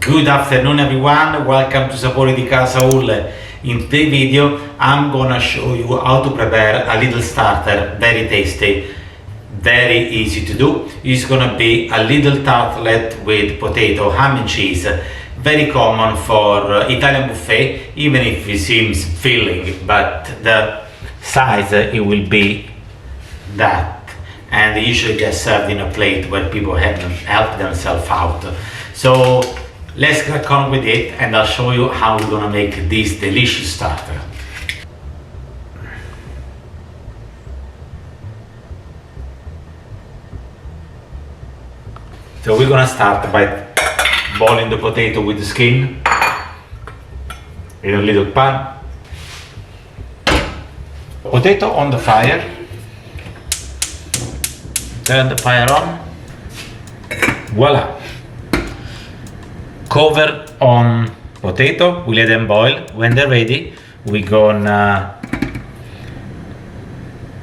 Good afternoon everyone, welcome to Sapori di Casa. In today's video I'm gonna show you how to prepare a little starter, very tasty, very easy to do. It's gonna be a little tartlet with potato, ham and cheese. Very common for Italian buffet, even if it seems filling, but the size it will be that, and they usually get served in a plate where people have help themselves out. So let's crack on with it and I'll show you how we're gonna make this delicious starter. So we're gonna start by boiling the potato with the skin in a little pan. Potato on the fire. Turn the fire on. Voila! Cover on potato, we let them boil. When they're ready, we're gonna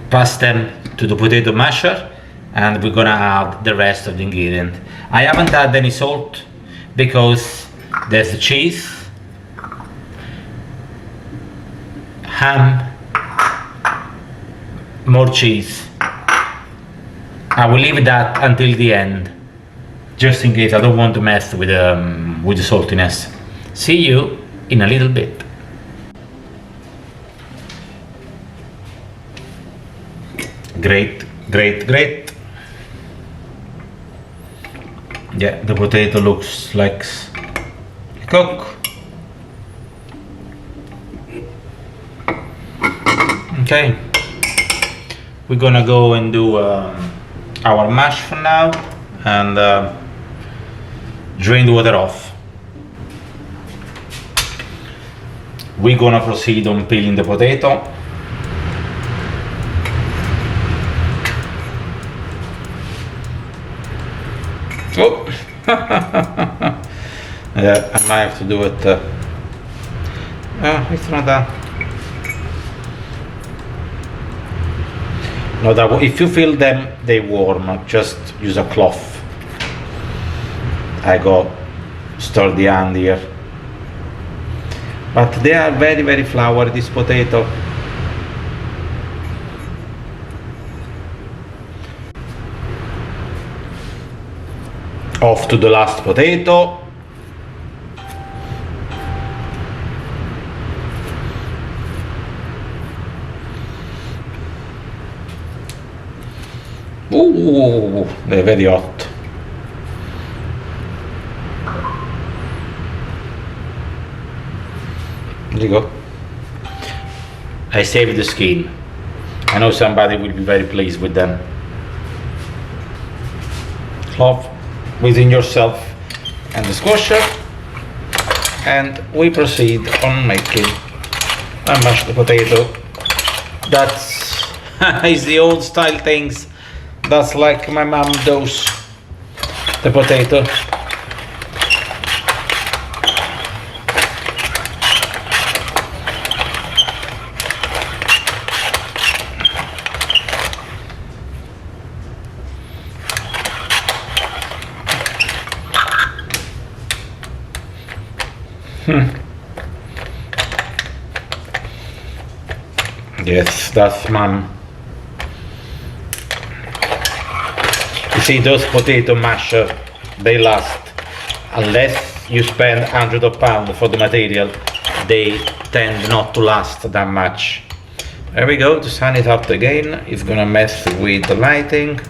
pass them to the potato masher and we're gonna add the rest of the ingredient. I haven't added any salt because there's the cheese, ham, more cheese. I will leave that until the end, just in case I don't want to mess with the saltiness. See you in a little bit. Great. Yeah, the potato looks like cook. Okay, we're gonna go and do our mash for now and drain the water off. We're gonna proceed on peeling the potato. Oh, yeah, I might have to do it. It's not done. No, that if you feel them they warm, just use a cloth. I got sturdy hand here, but they are very floury, this potato. Off to the last potato. Ooh, they're very hot. There you go. I saved the skin. I know somebody will be very pleased with them. Cloth within yourself and the squasher, and we proceed on making and mash the potato. That's is the old style things. That's like my mom does the potato. Yes, that's mom. You see, those potato masher, they last. Unless you spend hundreds of pounds for the material, they tend not to last that much. There we go, to sun it up again. It's gonna mess with the lighting.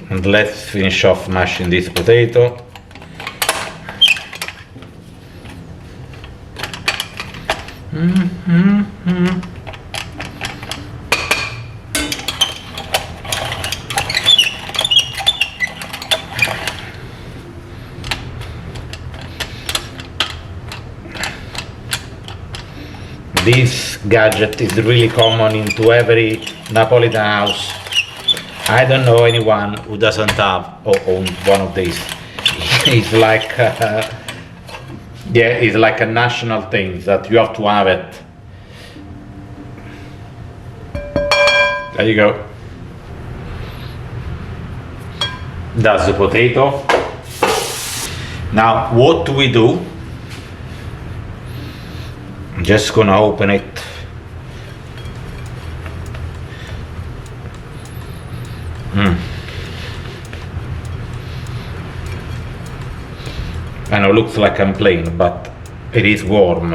And let's finish off mashing this potato. This gadget is really common into every Napolitan house. I don't know anyone who doesn't have or own one of these. It's like yeah, it's like a national thing that you have to have it. There you go. That's the potato. Now what do we do? I'm just gonna open it. I know it looks like I'm plain, but it is warm.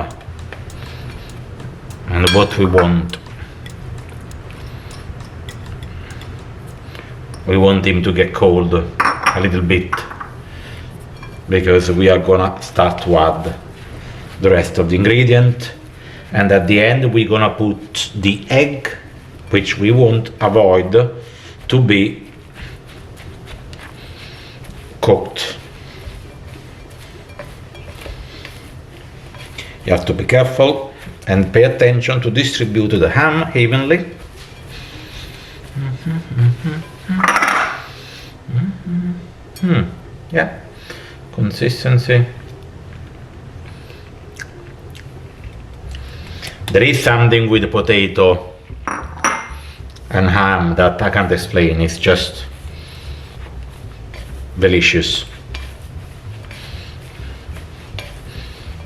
And what we want him to get cold a little bit, because we are gonna start to add the rest of the ingredient, and at the end we're gonna put the egg, which we won't avoid to be cooked. You have to be careful and pay attention to distribute the ham evenly. Yeah, consistency. There is something with the potato and ham that I can't explain. It's just delicious.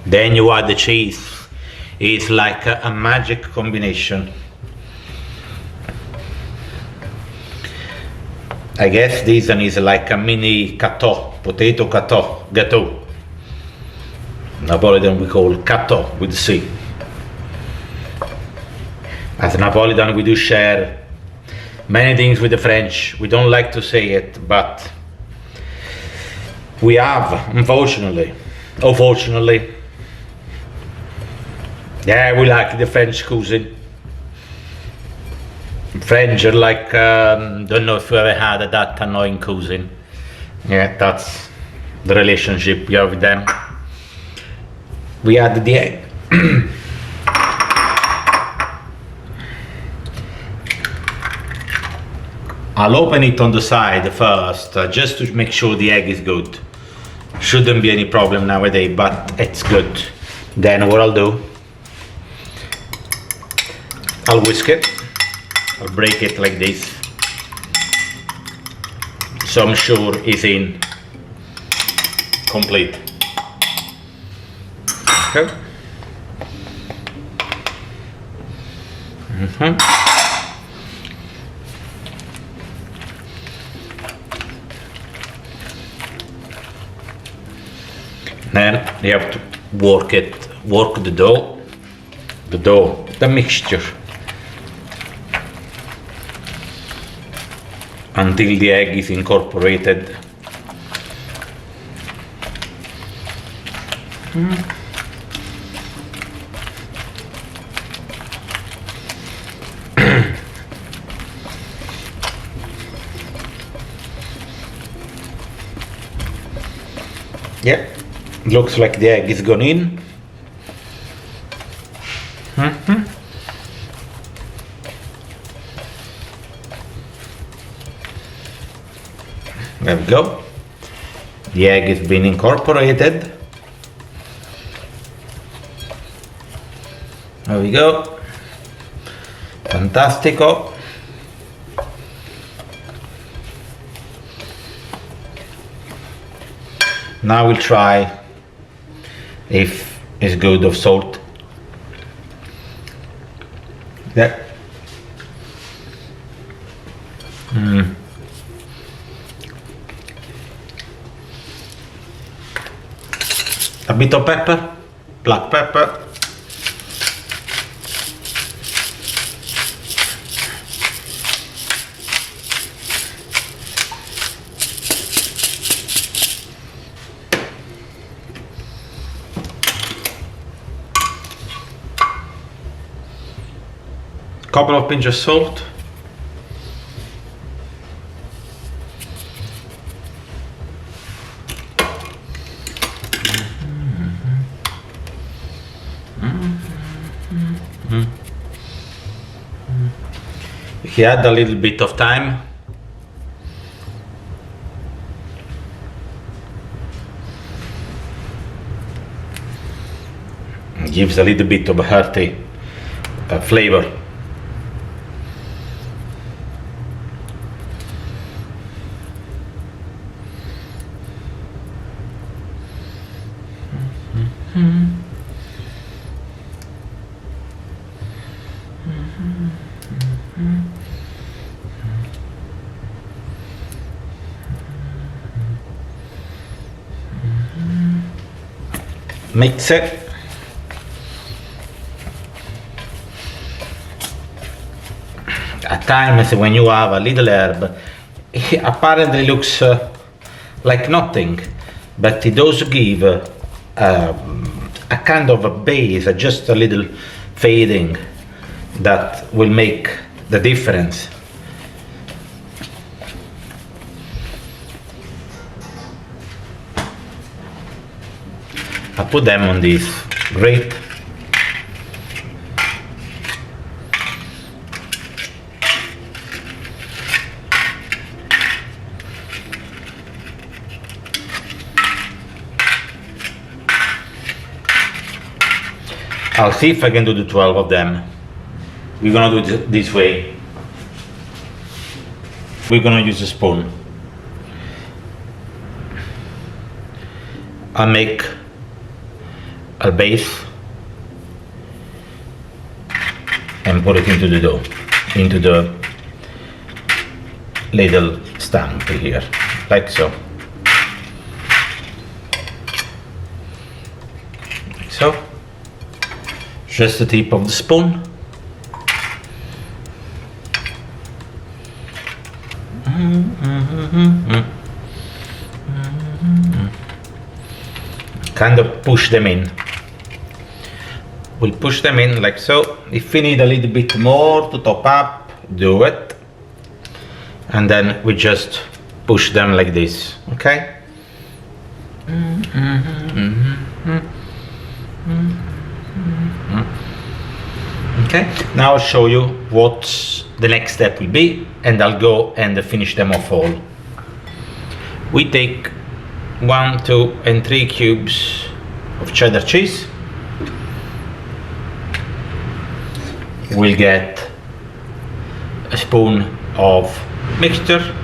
Then you add the cheese. It's like a magic combination. I guess this one is like a mini gâteau, potato gâteau. Napolitan we call gâteau with C. As Napolitan we do share many things with the French. We don't like to say it, but we have, unfortunately, yeah, we like the French cuisine. French are like, don't know if you ever had that annoying cuisine. Yeah, that's the relationship we have with them. We add the egg. I'll open it on the side first, just to make sure the egg is good. Shouldn't be any problem nowadays, but it's good. Then what I'll do, I'll whisk it. I'll break it like this, so I'm sure it's in complete. Okay. Then you have to work the dough, the mixture, until the egg is incorporated. Yeah, looks like the egg is gone in. There we go. The egg is being incorporated. There we go. Fantastico. Now we'll try if it's good of salt. Yeah. A bit of pepper, black pepper. Couple of pinches of salt. If you add a little bit of thyme, it gives a little bit of a hearty flavor. Mix it. At times when you have a little herb, it apparently looks like nothing, but it does give a kind of a base, just a little fading that will make the difference. I put them on this grate. I'll see if I can do the 12 of them. We're gonna do it this way. We're gonna use a spoon. I'll make a base and put it into the dough, into the little stamp here, like so. Like so. Just the tip of the spoon. Kind of push them in. We'll push them in like so. If we need a little bit more to top up, do it. And then we just push them like this, okay? Okay, now I'll show you what the next step will be, and I'll go and finish them off all. We take 1, 2, and 3 cubes of cheddar cheese. We'll get a spoon of mixture.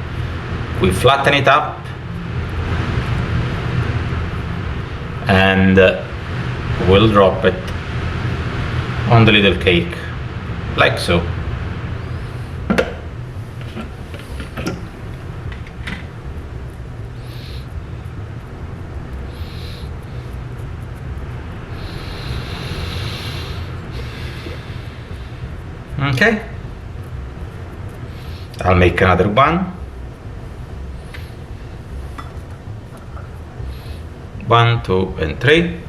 We flatten it up and we'll drop it on the little cake, like so. Okay, I'll make another one. 1, 2, and 3.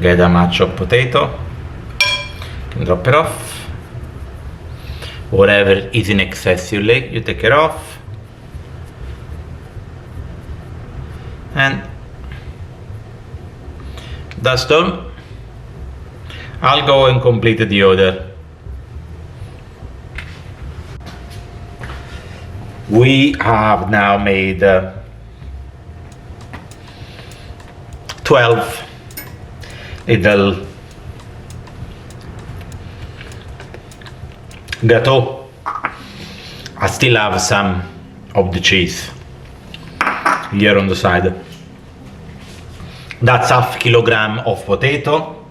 Get a match of potato. You can drop it off. Whatever is in excess you take it off. And that's done. I'll go and complete the order. We have now made 12 little gâteau. I still have some of the cheese here on the side. That's half kilogram of potato,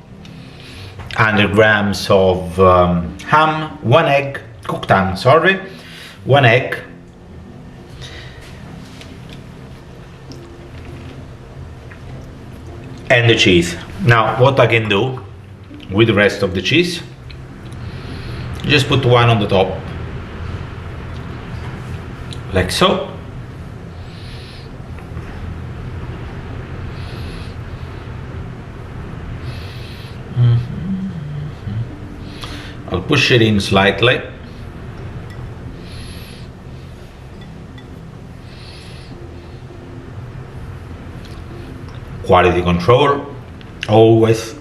100 grams of ham, 1 egg, cooked ham, sorry, 1 egg, and the cheese. Now what I can do with the rest of the cheese, just put one on the top, like so. I'll push it in slightly. Quality control, always.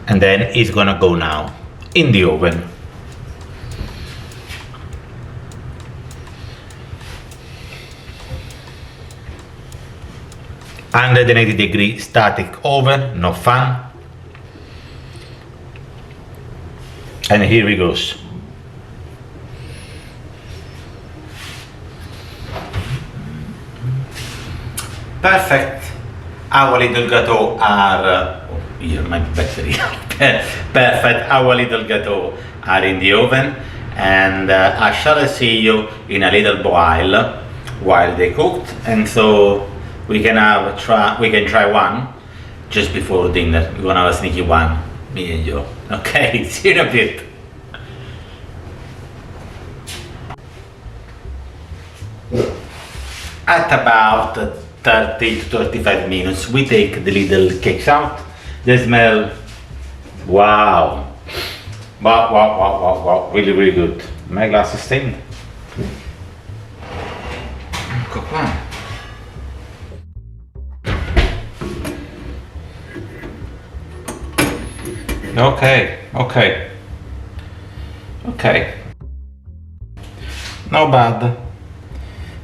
And then it's gonna go now in the oven. 180-degree static oven, no fan. And here we goes. Perfect. Our little gâteau are here my battery. Perfect. Our little gâteau are in the oven, and I shall see you in a little while they cooked, and so we can try one just before dinner. We're gonna have a sneaky one, me and you. Okay, see you in a bit. At about 30 to 35 minutes, we take the little cakes out. They smell, wow, really, really good. My glass is stained. Ecco qua. Okay. Not bad.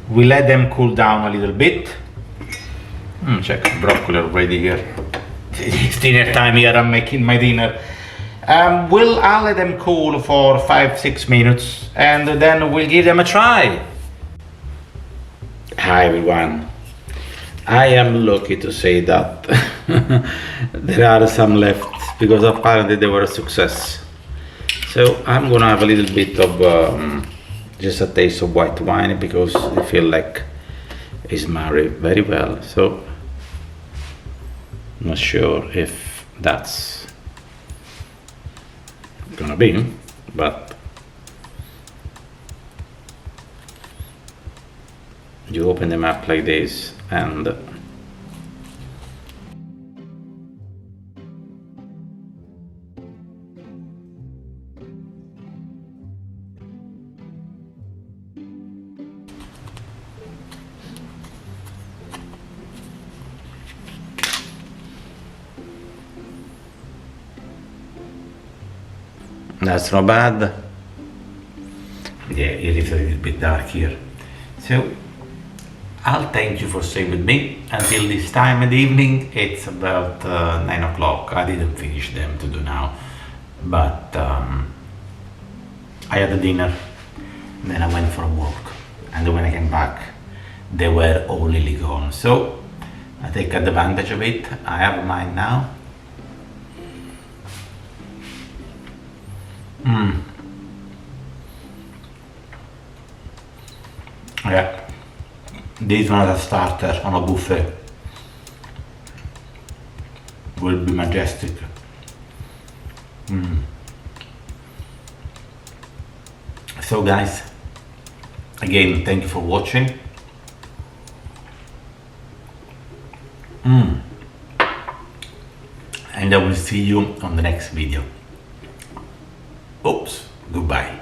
We let them cool down a little bit. Check broccoli already here. It's dinner time here, I'm making my dinner. I'll let them cool for 5-6 minutes and then we'll give them a try. Hi everyone. I am lucky to say that there are some left because apparently they were a success. So I'm gonna have a little bit of just a taste of white wine because I feel like it's married very well. So not sure if that's gonna be, but you open them up like this and that's not bad. Yeah, it is a little bit dark here. So I'll thank you for staying with me until this time in the evening. It's about 9 o'clock. I didn't finish them to do now, but I had a dinner, then I went for a walk, and when I came back, they were all nearly gone. So I take advantage of it. I have mine now. Yeah, this one as a starter on a buffet will be majestic. So guys, again, thank you for watching. And I will see you on the next video. Oops, goodbye.